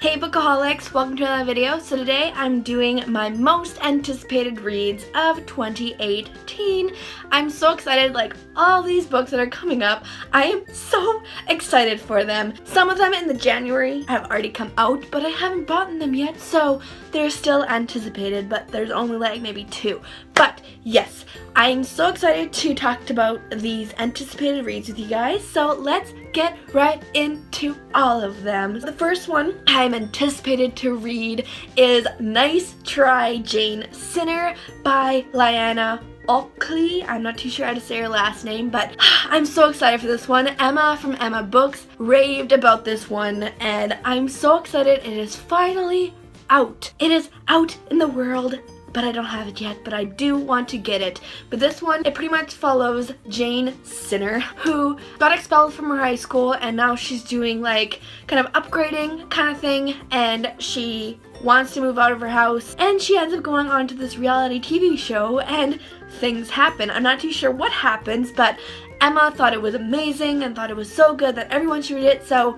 Hey bookaholics, welcome to another video. So today I'm doing my most anticipated reads of 2018. I'm so excited, like all these books that are coming up, I am so excited for them. Some of them in the January have already come out, but I haven't bought them yet, so they're still anticipated, but there's only like maybe 2. But yes, I'm so excited to talk about these anticipated reads with you guys, so let's get right into all of them. The first one I'm anticipated to read is Nice Try Jane Sinner by Leia. I'm not too sure how to say her last name, but I'm so excited for this one. Emma from Isabel&Books raved about this one, and I'm so excited. It is finally out. It is out in the world, but I don't have it yet, but I do want to get it. But this one, it pretty much follows Jane Sinner, who got expelled from her high school, and now she's doing like kind of upgrading kind of thing, and she wants to move out of her house, and she ends up going on to this reality TV show, and things happen. I'm not too sure what happens, but Emma thought it was amazing and thought it was so good that everyone should read it, so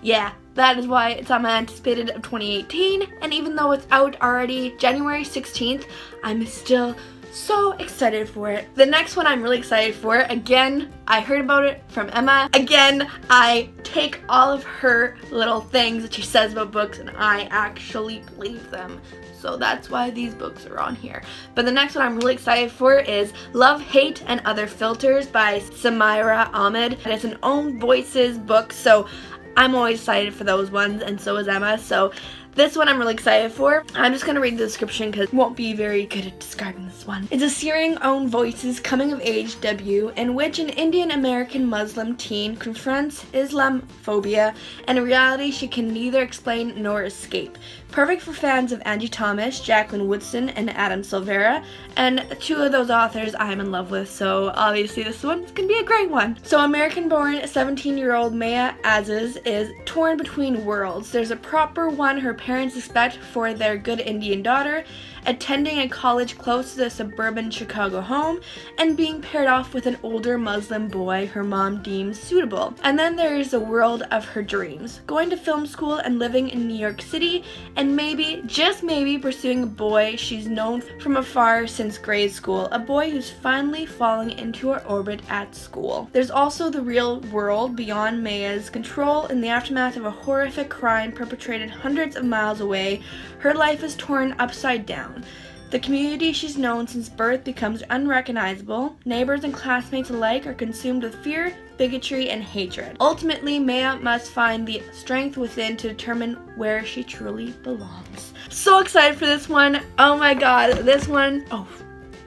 yeah. That is why it's on my anticipated of 2018, and even though it's out already January 16th, I'm still so excited for it. The next one I'm really excited for, again, I heard about it from Emma. Again, I take all of her little things that she says about books and I actually believe them. So that's why these books are on here. But the next one I'm really excited for is Love, Hate, and Other Filters by Samira Ahmed. And it's an own voices book, so I'm always excited for those ones, and so is Emma, so this one I'm really excited for. I'm just going to read the description because I won't be very good at describing this one. It's a searing own voices coming-of-age debut in which an Indian-American Muslim teen confronts Islamophobia and a reality she can neither explain nor escape. Perfect for fans of Angie Thomas, Jacqueline Woodson, and Adam Silvera, and 2 of those authors I'm in love with, so obviously this one's gonna be a great one. So American-born 17-year-old Maya Aziz is torn between worlds. There's a proper one her parents expect for their good Indian daughter, attending a college close to the suburban Chicago home, and being paired off with an older Muslim boy her mom deems suitable. And then there is a world of her dreams, going to film school and living in New York City, and maybe, just maybe, pursuing a boy she's known from afar since grade school, a boy who's finally falling into her orbit at school. There's also the real world beyond Maya's control. In the aftermath of a horrific crime perpetrated hundreds of miles away, her life is torn upside down. The community she's known since birth becomes unrecognizable. Neighbors and classmates alike are consumed with fear, bigotry, and hatred. Ultimately, Maya must find the strength within to determine where she truly belongs. So excited for this one. Oh my god, this one. Oh,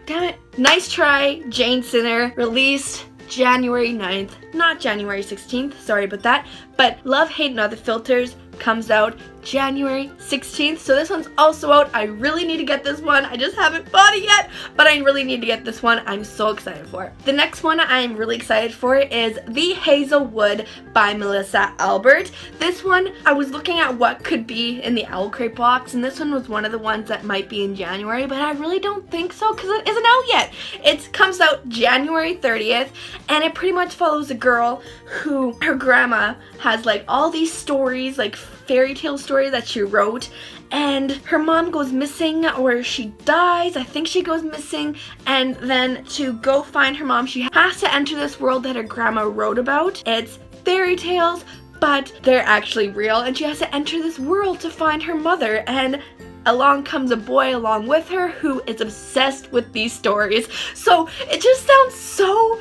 damn it. Nice Try Jane Sinner, released January 9th, not January 16th, sorry about that, but Love, Hate, and Other Filters comes out January 16th, so this one's also out. I really need to get this one. I just haven't bought it yet, but I really need to get this one. I'm so excited for it. The next one I'm really excited for is The Hazelwood by Melissa Albert. This one, I was looking at what could be in the Owl Crate box, and this one was one of the ones that might be in January, but I really don't think so because it isn't out yet. It comes out January 30th, and it pretty much follows a girl who, her grandma has like all these stories, like fairy tale stories that she wrote, and her mom goes missing, or she dies. I think she goes missing, and then to go find her mom, she has to enter this world that her grandma wrote about. It's fairy tales, but they're actually real, and she has to enter this world to find her mother, and along comes a boy along with her who is obsessed with these stories. So it just sounds so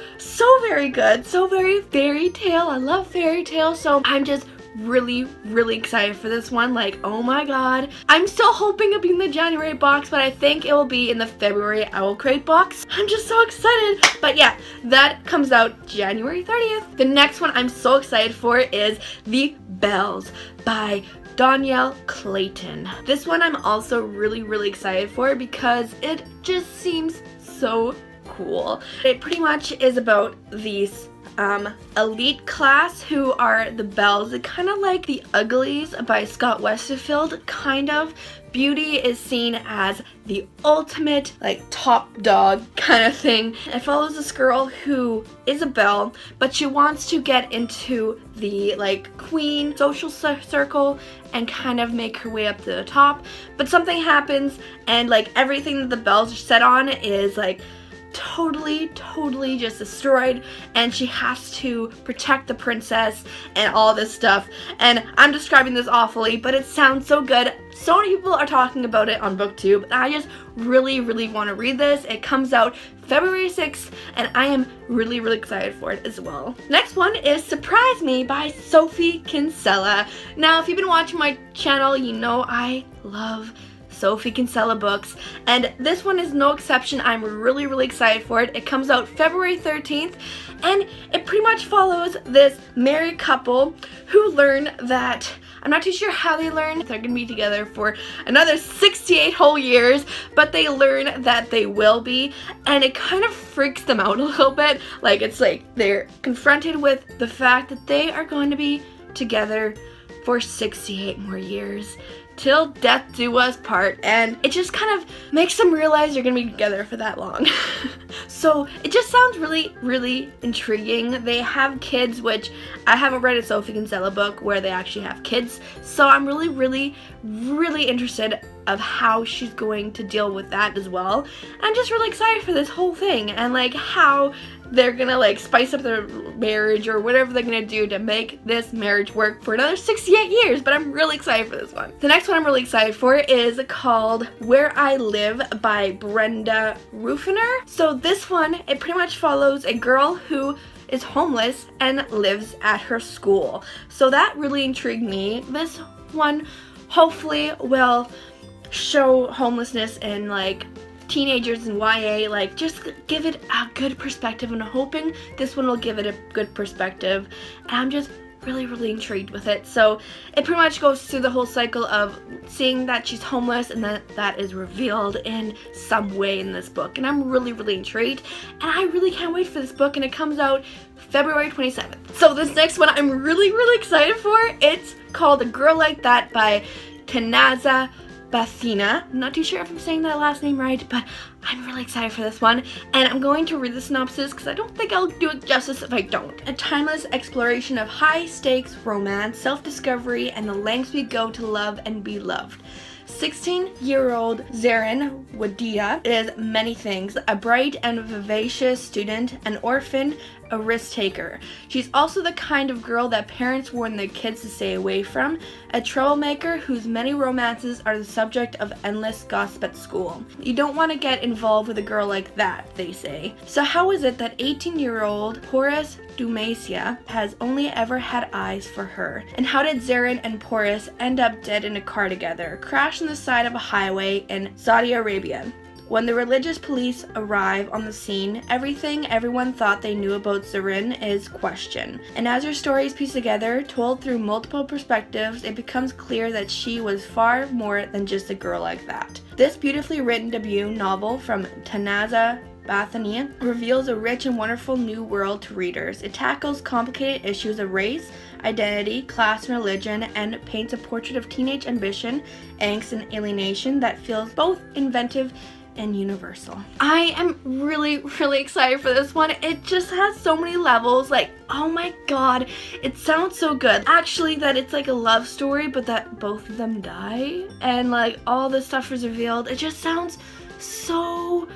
very good, so very fairy tale. I love fairy tales, so I'm just really excited for this one. Like, oh my god. I'm still hoping it'll be in the January box, but I think it will be in the February Owl Crate box. I'm just so excited. But yeah, that comes out January 30th. The next one I'm so excited for is The Bells by Danielle Clayton. This one I'm also really excited for because it just seems so cool. It pretty much is about these elite class who are the Bells. It's kind of like The Uglies by Scott Westerfeld, kind of. Beauty is seen as the ultimate, like, top dog kind of thing. It follows this girl who is a belle, but she wants to get into the, like, queen social circle and kind of make her way up to the top. But something happens and, like, everything that the Bells are set on is, like, totally just destroyed, and she has to protect the princess and all this stuff. And I'm describing this awfully, but it sounds so good. So many people are talking about it on BookTube, and I just really want to read this. It comes out February 6th, and I am really excited for it as well. Next one is Surprise Me by Sophie Kinsella. Now, if you've been watching my channel, you know I love Sophie Kinsella books, and this one is no exception. I'm really excited for it. It comes out February 13th, and it pretty much follows this married couple who learn that, I'm not too sure how they learn, they're gonna be together for another 68 whole years, but they learn that they will be, and it kind of freaks them out a little bit. Like, it's like they're confronted with the fact that they are going to be together for 68 more years, till death do us part, and it just kind of makes them realize you're gonna be together for that long. So it just sounds really intriguing. They have kids, which I haven't read a Sophie Kinsella book where they actually have kids, so I'm really interested of how she's going to deal with that as well. I'm just really excited for this whole thing, and like how they're gonna like spice up their marriage or whatever they're gonna do to make this marriage work for another 68 years, but I'm really excited for this one. The next one I'm really excited for is called Where I Live by Brenda Ruffiner. So this one, it pretty much follows a girl who is homeless and lives at her school. So that really intrigued me. This one hopefully will show homelessness in like teenagers and YA, like just give it a good perspective, and I'm hoping this one will give it a good perspective, and I'm just really intrigued with it. So it pretty much goes through the whole cycle of seeing that she's homeless, and that is revealed in some way in this book, and I'm really intrigued, and I really can't wait for this book, and it comes out February 27th. So this next one I'm really excited for. It's called A Girl Like That by Tanaza Bathina. I'm not too sure if I'm saying that last name right, but I'm really excited for this one, and I'm going to read the synopsis because I don't think I'll do it justice if I don't. A timeless exploration of high-stakes romance, self-discovery, and the lengths we go to love and be loved. 16-year-old Zarin Wadia is many things: a bright and vivacious student, an orphan, a risk taker. She's also the kind of girl that parents warn their kids to stay away from, a troublemaker whose many romances are the subject of endless gossip at school. You don't want to get involved with a girl like that, they say. So how is it that 18-year-old Porus Dumacia has only ever had eyes for her? And how did Zarin and Porus end up dead in a car together, crashed on the side of a highway in Saudi Arabia? When the religious police arrive on the scene, everything everyone thought they knew about Zarin is questioned. And as her story is pieced together, told through multiple perspectives, it becomes clear that she was far more than just a girl like that. This beautifully written debut novel from Tanaza Bathina reveals a rich and wonderful new world to readers. It tackles complicated issues of race, identity, class, and religion, and paints a portrait of teenage ambition, angst, and alienation that feels both inventive and universal. I am really excited for this one. It just has so many levels. Like, oh my god, it sounds so good. Actually, that it's like a love story, but that both of them die, and like all this stuff is revealed. It just sounds so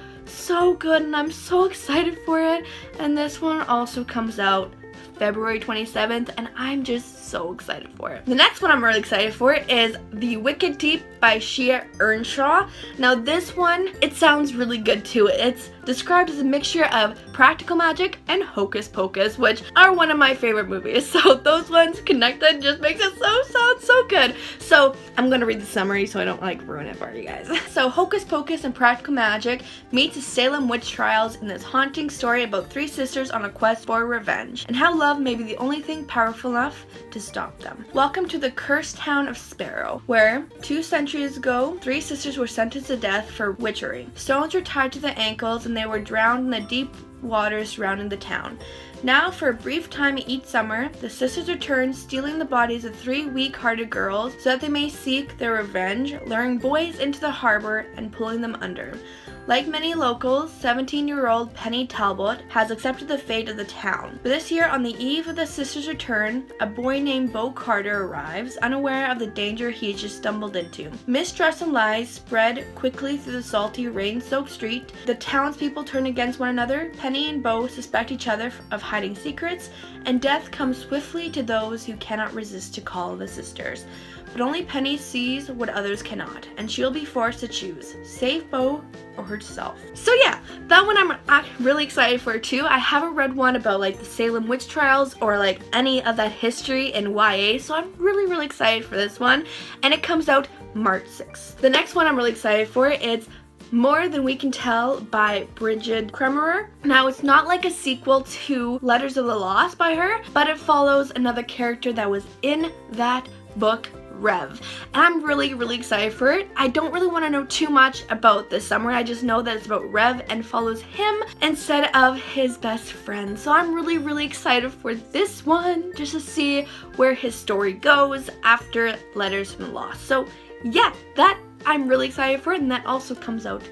good, and I'm so excited for it. And this one also comes out February 27th, and I'm just so excited for it. The next one I'm really excited for is The Wicked Deep by Shea Earnshaw. Now this one, it sounds really good too. It's described as a mixture of practical magic and hocus pocus, which are one of my favorite movies. So those ones connected just makes it sound so good. So I'm gonna read the summary so I don't like ruin it for you guys. So hocus pocus and practical magic meets the Salem witch trials in this haunting story about three sisters on a quest for revenge, and how love may be the only thing powerful enough to stop them. Welcome to the cursed town of Sparrow, where 2 centuries ago, 3 sisters were sentenced to death for witchery. Stones were tied to their ankles, and they were drowned in the deep waters surrounding the town. Now, for a brief time each summer, the sisters return, stealing the bodies of 3 weak-hearted girls so that they may seek their revenge, luring boys into the harbor and pulling them under. Like many locals, 17-year-old Penny Talbot has accepted the fate of the town. But this year, on the eve of the sisters' return, a boy named Beau Carter arrives, unaware of the danger he has just stumbled into. Mistrust and lies spread quickly through the salty, rain-soaked street. The townspeople turn against one another. Penny and Beau suspect each other of hiding secrets, and death comes swiftly to those who cannot resist to call the sisters. But only Penny sees what others cannot, and she'll be forced to choose, save Beau or herself. So yeah, that one I'm really excited for too. I haven't read one about like the Salem witch trials or like any of that history in YA, so I'm really excited for this one, and it comes out March 6th. The next one I'm really excited for is More Than We Can Tell by Bridget Kremerer. Now, it's not like a sequel to Letters of the Lost by her, but it follows another character that was in that book, Rev. And I'm really excited for it. I don't really want to know too much about the summary. I just know that it's about Rev and follows him instead of his best friend. So I'm really excited for this one, just to see where his story goes after Letters from the Lost. So yeah, that I'm really excited for it, and that also comes out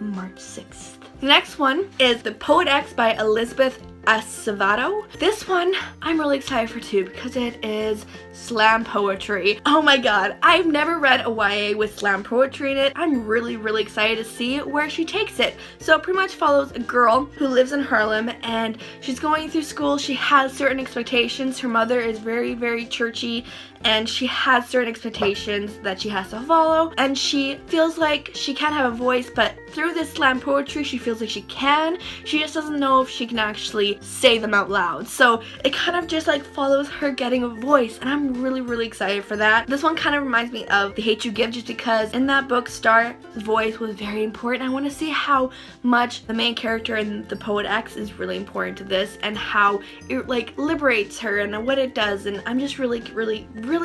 March 6th. The next one is The Poet X by Elizabeth Acevedo. This one I'm really excited for too because it is slam poetry. Oh my god, I've never read a YA with slam poetry in it. I'm really excited to see where she takes it. So it pretty much follows a girl who lives in Harlem, and she's going through school. She has certain expectations. Her mother is very churchy, and she has certain expectations that she has to follow, and she feels like she can't have a voice, but through this slam poetry she feels like she can. She just doesn't know if she can actually say them out loud. So it kind of just like follows her getting a voice, and I'm really excited for that. This one kind of reminds me of The Hate U Give, just because in that book Star's voice was very important. I want to see how much the main character in The Poet X is really important to this, and how it like liberates her and what it does, and I'm just really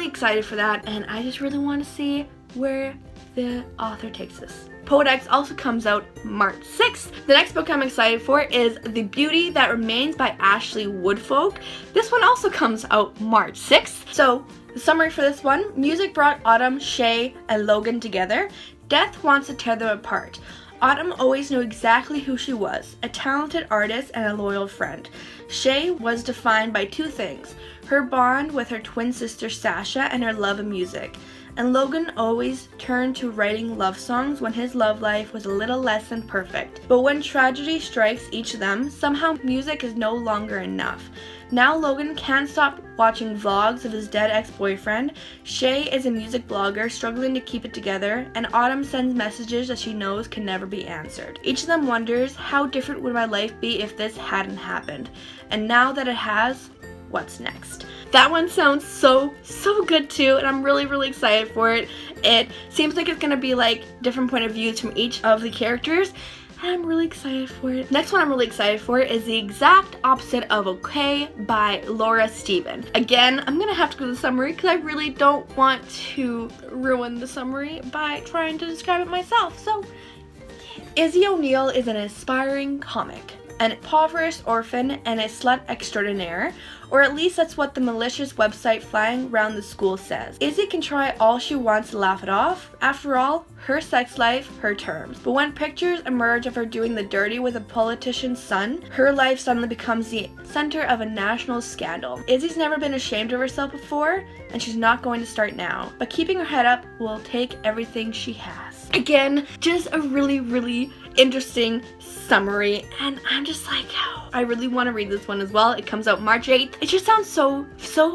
excited for that, and I just really want to see where the author takes this. Poet X also comes out March 6th. The next book I'm excited for is The Beauty That Remains by Ashley Woodfolk. This one also comes out March 6th. So the summary for this one: music brought Autumn, Shay, and Logan together. Death wants to tear them apart. Autumn always knew exactly who she was, a talented artist and a loyal friend. Shay was defined by 2 things: her bond with her twin sister Sasha and her love of music. And Logan always turned to writing love songs when his love life was a little less than perfect. But when tragedy strikes each of them, somehow music is no longer enough. Now Logan can't stop watching vlogs of his dead ex-boyfriend. Shay is a music blogger struggling to keep it together, and Autumn sends messages that she knows can never be answered. Each of them wonders, how different would my life be if this hadn't happened? And now that it has, what's next? That one sounds so good too, and I'm really excited for it. It seems like it's gonna be like different point of views from each of the characters, and I'm really excited for it. Next one I'm really excited for is The Exact Opposite of Okay by Laura Steven. Again, I'm gonna have to go to the summary because I really don't want to ruin the summary by trying to describe it myself. So, Izzy O'Neill is an aspiring comic, an impoverished orphan, and a slut extraordinaire, or at least that's what the malicious website flying around the school says. Izzy can try all she wants to laugh it off. After all, her sex life, her terms. But when pictures emerge of her doing the dirty with a politician's son, her life suddenly becomes the center of a national scandal. Izzy's never been ashamed of herself before, and she's not going to start now. But keeping her head up will take everything she has. Again, just a really interesting summary, and I'm just like, oh, I really want to read this one as well. It comes out March 8th. It just sounds so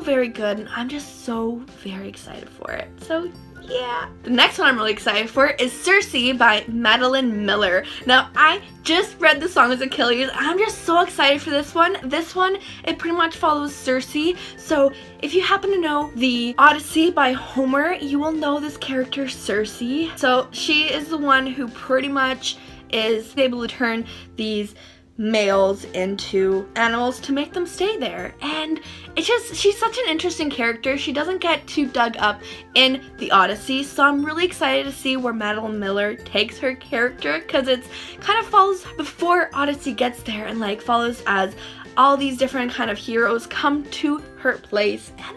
very good, and I'm just so very excited for it. So yeah. The next one I'm really excited for is Cersei by Madeline Miller. Now, I just read The Song of Achilles. I'm just so excited for this one. This one, it pretty much follows Cersei. So if you happen to know the Odyssey by Homer, you will know this character Cersei. So she is the one who pretty much is able to turn these males into animals to make them stay there. And she's such an interesting character. She doesn't get too dug up in the Odyssey, so I'm really excited to see where Madeline Miller takes her character, because it's kind of follows before Odyssey gets there, and like follows as all these different kind of heroes come to her place. And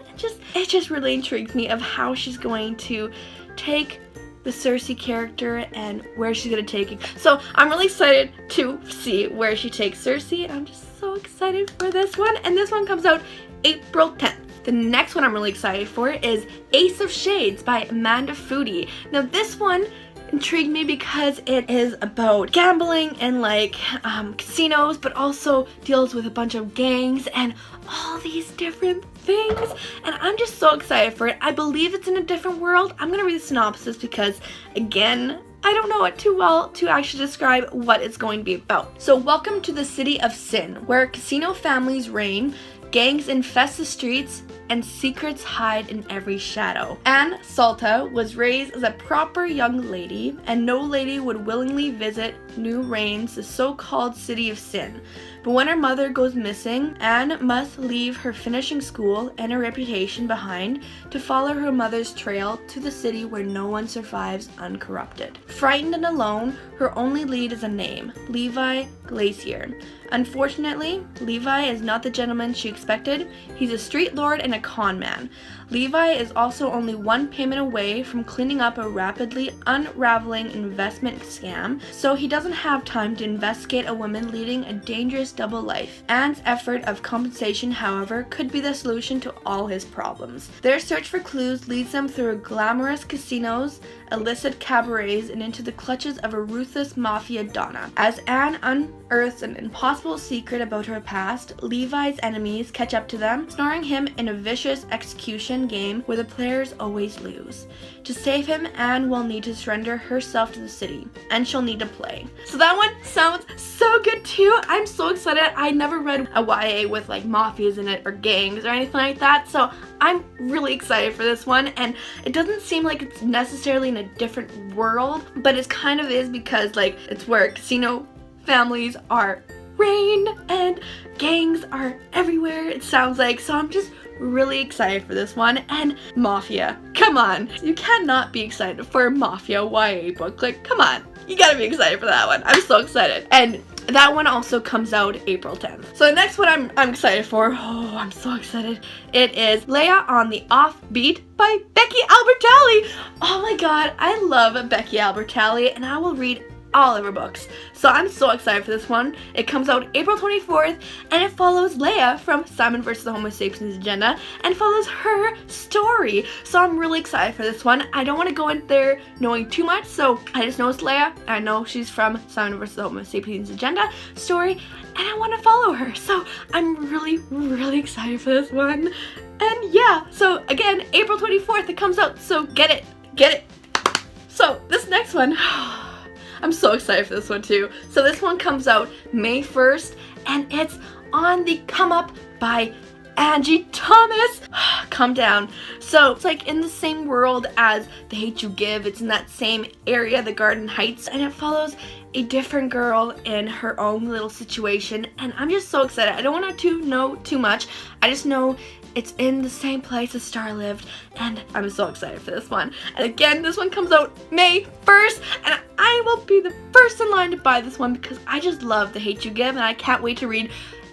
it just really intrigues me of how she's going to take the Cersei character and where she's gonna take it. So I'm really excited to see where she takes Cersei, and I'm just so excited for this one. And this one comes out April 10th. The next one I'm really excited for is Ace of Shades by Amanda Foody. Now this one intrigued me because it is about gambling and like casinos, but also deals with a bunch of gangs and all these different things, and I'm just so excited for it. I believe it's in a different world. I'm gonna read the synopsis because, again, I don't know it too well to actually describe what it's going to be about. So, welcome to the city of Sin, where casino families reign, gangs infest the streets, and secrets hide in every shadow. Anne Salta was raised as a proper young lady, and no lady would willingly visit New Reigns, the so-called city of Sin. But when her mother goes missing, Anne must leave her finishing school and her reputation behind to follow her mother's trail to the city where no one survives uncorrupted. Frightened and alone, her only lead is a name, Levi Glacier. Unfortunately, Levi is not the gentleman she expected. He's a street lord and a con man. Levi is also only one payment away from cleaning up a rapidly unraveling investment scam, so he doesn't have time to investigate a woman leading a dangerous double life. Anne's effort of compensation, however, could be the solution to all his problems. Their search for clues leads them through glamorous casinos, illicit cabarets, and into the clutches of a ruthless mafia donna. As Anne unearths an impossible secret about her past, Levi's enemies catch up to them, snaring him in a vicious execution game where the players always lose. To save him, Anne will need to surrender herself to the city, and she'll need to play. So that one sounds so good too. I'm so excited. I never read a YA with like mafias in it or gangs or anything like that, so I'm really excited for this one. And it doesn't seem like it's necessarily in a different world, but it kind of is, because like it's where casino families are reign and gangs are everywhere, it sounds like. So I'm just really excited for this one. And mafia, come on, you cannot be excited for a mafia YA book. Like, come on, you gotta be excited for that one. I'm so excited. And that one also comes out April 10th. So the next one I'm excited for, oh, I'm so excited. It is Leia on the Offbeat by Becky Albertalli. Oh my god, I love Becky Albertalli, and I will read all of her books. So I'm so excited for this one. It comes out April 24th, and it follows Leia from Simon vs. the Homo Sapiens Agenda and follows her story. So I'm really excited for this one. I don't want to go in there knowing too much, so I just know it's Leia. I know she's from Simon vs. the Homo Sapiens Agenda story, and I want to follow her. So I'm really, really excited for this one. And yeah, so again, April 24th it comes out, so get it, get it. So this next one, I'm so excited for this one too. So this one comes out May 1st, and it's On the Come Up by Angie Thomas. Calm down. So it's like in the same world as The Hate You Give. It's in that same area, the Garden Heights, and it follows a different girl in her own little situation. And I'm just so excited. I don't want to know too much. I just know it's in the same place as Star lived, and I'm so excited for this one. And again, this one comes out May 1st, and I will be the first in line to buy this one because I just love The Hate You Give, and I can't wait to read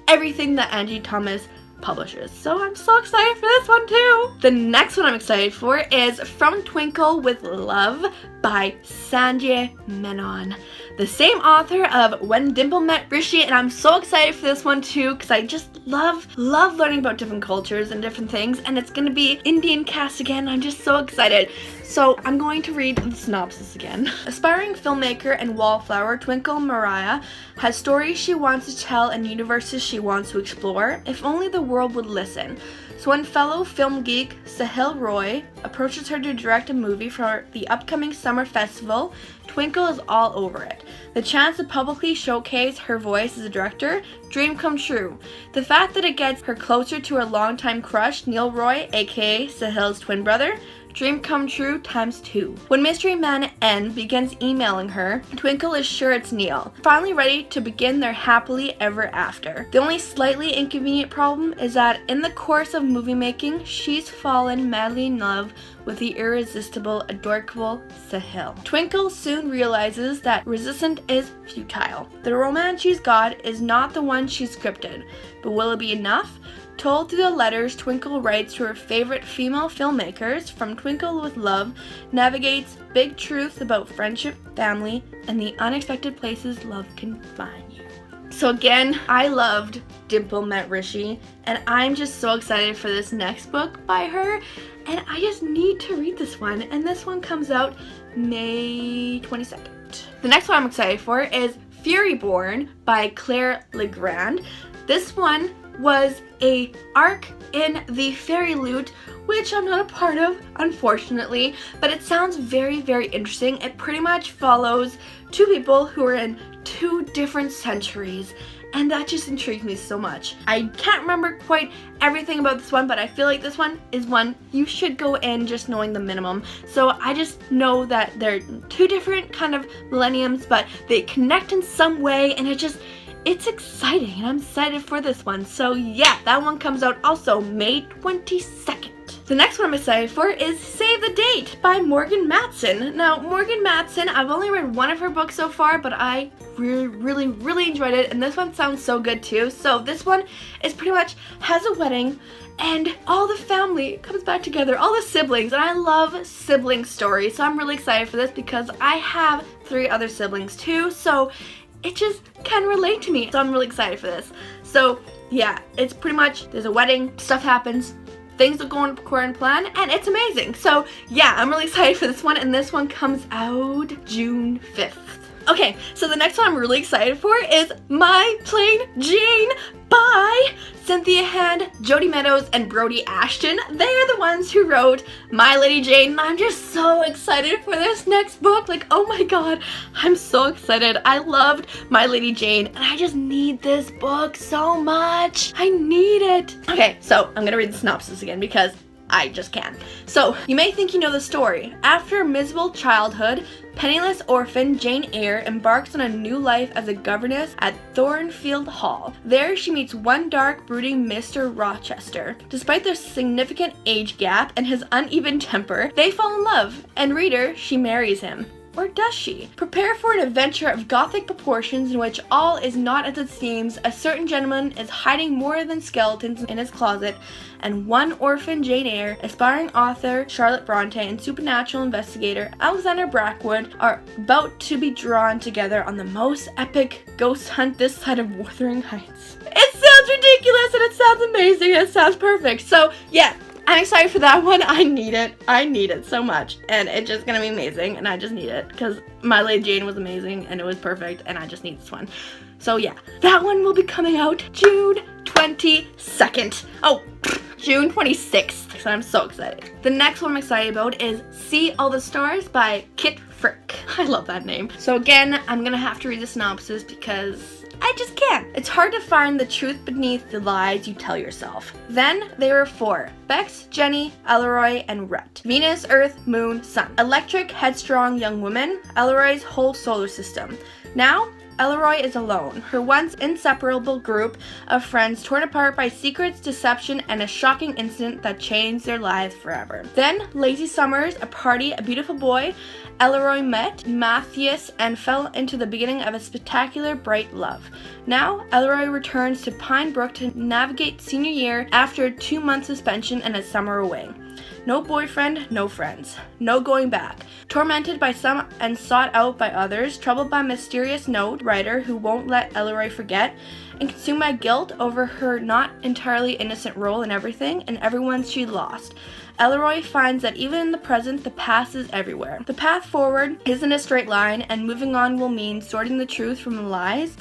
everything that Angie Thomas publishes. So I'm so excited for this one too. The next one I'm excited for is From Twinkle with Love by Sanjay Menon, the same author of When Dimple Met Rishi, and I'm so excited for this one too because I just love learning about different cultures and different things, and it's gonna be Indian cast again. I'm just so excited. So I'm going to read the synopsis again. Aspiring filmmaker and wallflower Twinkle Mariah has stories she wants to tell and universes she wants to explore, if only the world would listen. So when fellow film geek Sahil Roy approaches her to direct a movie for the upcoming summer festival, Twinkle is all over it. The chance to publicly showcase her voice as a director, dream come true. The fact that it gets her closer to her longtime crush Neil Roy, aka Sahil's twin brother, dream come true ×2. When mystery man N begins emailing her, Twinkle is sure it's Neil, finally ready to begin their happily ever after. The only slightly inconvenient problem is that in the course of movie making, she's fallen madly in love with the irresistible, adorable Sahil. Twinkle soon realizes that resistance is futile. The romance she's got is not the one she's scripted, but will it be enough? Told through the letters Twinkle writes to her favorite female filmmakers, from Twinkle with Love navigates big truths about friendship, family, and the unexpected places love can find you. So again, I loved Dimple Met Rishi, and I'm just so excited for this next book by her, and I just need to read this one, and this one comes out May 22nd. The next one I'm excited for is Furyborn by Claire Legrand. This one was a arc in the Fairy Loot, which I'm not a part of, unfortunately, but it sounds very, very interesting. It pretty much follows two people who are in two different centuries, and that just intrigued me so much. I can't remember quite everything about this one, but I feel like this one is one you should go in just knowing the minimum. So I just know that they're two different kind of millenniums, but they connect in some way, and it's exciting, and I'm excited for this one. So yeah, that one comes out also May 22nd. The next one I'm excited for is Save the Date by Morgan Matson. Now, Morgan Matson, I've only read one of her books so far, but I really enjoyed it, and this one sounds so good too. So this one is pretty much has a wedding, and all the family comes back together, all the siblings, and I love sibling stories, so I'm really excited for this because I have 3 other siblings too, so it just can relate to me, so I'm really excited for this. So yeah, it's pretty much, there's a wedding, stuff happens, things don't go according to plan, and it's amazing. So yeah, I'm really excited for this one, and this one comes out June 5th. Okay, so the next one I'm really excited for is My Plain Jane by Cynthia Hand, Jody Meadows, and Brody Ashton. They are the ones who wrote My Lady Jane, and I'm just so excited for this next book. Like, oh my god, I'm so excited. I loved My Lady Jane, and I just need this book so much. I need it. Okay, so I'm gonna read the synopsis again because I just can. So, you may think you know the story. After a miserable childhood, penniless orphan Jane Eyre embarks on a new life as a governess at Thornfield Hall. There, she meets one dark, brooding Mr. Rochester. Despite their significant age gap and his uneven temper, they fall in love, and reader, she marries him. Or does she? Prepare for an adventure of gothic proportions in which all is not as it seems. A certain gentleman is hiding more than skeletons in his closet, and one orphan Jane Eyre, aspiring author Charlotte Bronte, and supernatural investigator Alexander Brackwood are about to be drawn together on the most epic ghost hunt this side of Wuthering Heights. It sounds ridiculous, and it sounds amazing, and it sounds perfect. So yeah, I'm excited for that one. I need it. I need it so much. And it's just gonna be amazing, and I just need it because My Lady Jane was amazing and it was perfect, and I just need this one. So yeah, that one will be coming out June 22nd. Oh, June 26th. So I'm so excited. The next one I'm excited about is See All the Stars by Kit Frick. I love that name. So again, I'm gonna have to read the synopsis because I just can't. It's hard to find the truth beneath the lies you tell yourself. Then there were 4. Bex, Jenny, Elroy, and Rhett. Venus, Earth, Moon, Sun. Electric, headstrong young woman. Elroy's whole solar system. Now, Elroy is alone, her once inseparable group of friends torn apart by secrets, deception, and a shocking incident that changed their lives forever. Then, lazy summers, a party, a beautiful boy, Elroy met Matthias and fell into the beginning of a spectacular, bright love. Now, Elroy returns to Pine Brook to navigate senior year after a 2-month suspension and a summer away. No boyfriend, no friends. No going back. Tormented by some and sought out by others, troubled by a mysterious note writer who won't let Elroy forget, and consumed by guilt over her not entirely innocent role in everything and everyone she lost. Elroy finds that even in the present, the past is everywhere. The path forward isn't a straight line, and moving on will mean sorting the truth from the lies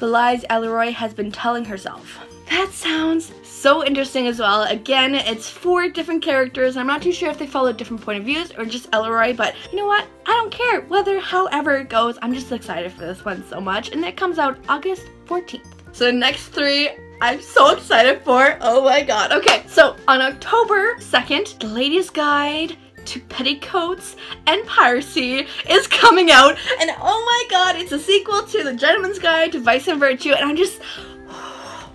Elroy has been telling herself. That sounds so interesting as well. Again, it's 4 different characters. I'm not too sure if they follow different point of views or just Elroy, but you know what? I don't care however it goes. I'm just excited for this one so much, and it comes out August 14th. So the next 3 I'm so excited for. Oh my god. Okay, so on October 2nd, The Lady's Guide to Petticoats and Piracy is coming out, and oh my god, it's a sequel to The Gentleman's Guide to Vice and Virtue, and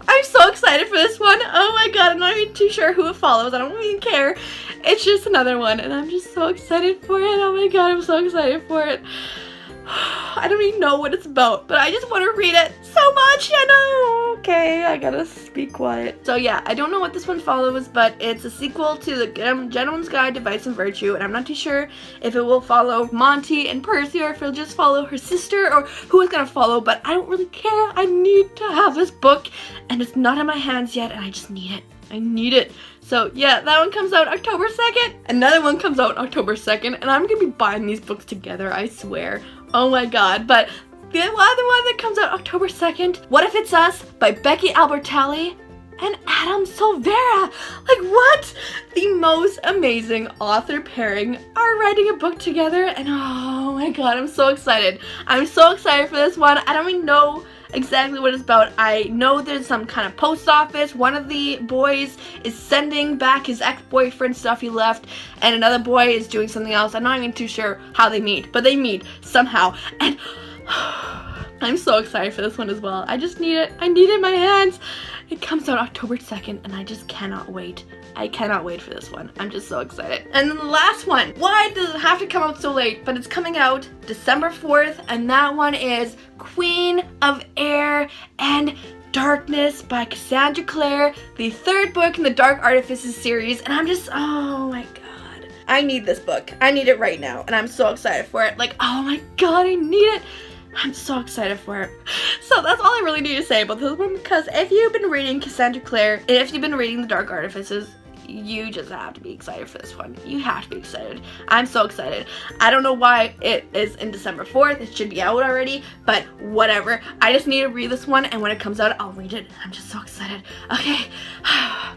I'm so excited for this one. Oh my god, I'm not even too sure who it follows. I don't even care. It's just another one, and I'm just so excited for it. Oh my god, I'm so excited for it. I don't even know what it's about, but I just want to read it so much. I know. Okay, I gotta be quiet. So yeah, I don't know what this one follows, but it's a sequel to The Gentleman's Guide to Vice and Virtue, and I'm not too sure if it will follow Monty and Percy or if it'll just follow her sister or who it's gonna follow, but I don't really care. I need to have this book, and it's not in my hands yet, and I just need it. I need it. So yeah, that one comes out October 2nd. Another one comes out October 2nd, and I'm gonna be buying these books together, I swear. Oh my god, but the other one that comes out October 2nd, What If It's Us by Becky Albertalli and Adam Silvera. Like what? The most amazing author pairing are writing a book together, and oh my god, I'm so excited. I'm so excited for this one. I don't even know exactly what it's about. I know there's some kind of post office. One of the boys is sending back his ex-boyfriend stuff he left, and another boy is doing something else. I'm not even too sure how they meet, but they meet somehow, and I'm so excited for this one as well. I just need it. I need it in my hands. It comes out October 2nd, and I just cannot wait. I cannot wait for this one. I'm just so excited. And then the last one. Why does it have to come out so late? But it's coming out December 4th, and that one is Queen of Air and Darkness by Cassandra Clare, the third book in the Dark Artifices series, and I'm just, oh my god. I need this book. I need it right now, and I'm so excited for it. Like, oh my god, I need it. I'm so excited for it. So that's all I really need to say about this one, because if you've been reading Cassandra Clare, and if you've been reading The Dark Artifices, you just have to be excited for this one. You have to be excited. I'm so excited. I don't know why it is in December 4th. It should be out already, but whatever. I just need to read this one, and when it comes out, I'll read it. I'm just so excited. Okay,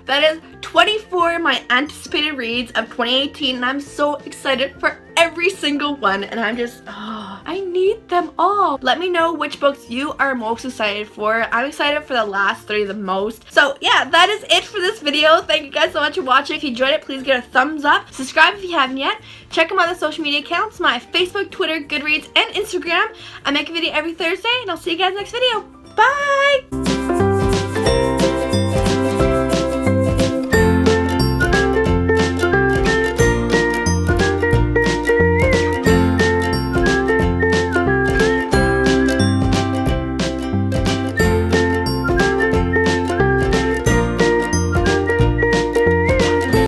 that is 24 of my anticipated reads of 2018, and I'm so excited for every single one, and I'm just, I need them all. Let me know which books you are most excited for. I'm excited for the last 3 the most. So yeah, that is it for this video. Thank you guys so much for watching. If you enjoyed it, please give it a thumbs up. Subscribe if you haven't yet. Check out my other social media accounts, my Facebook, Twitter, Goodreads, and Instagram. I make a video every Thursday, and I'll see you guys next video. Bye!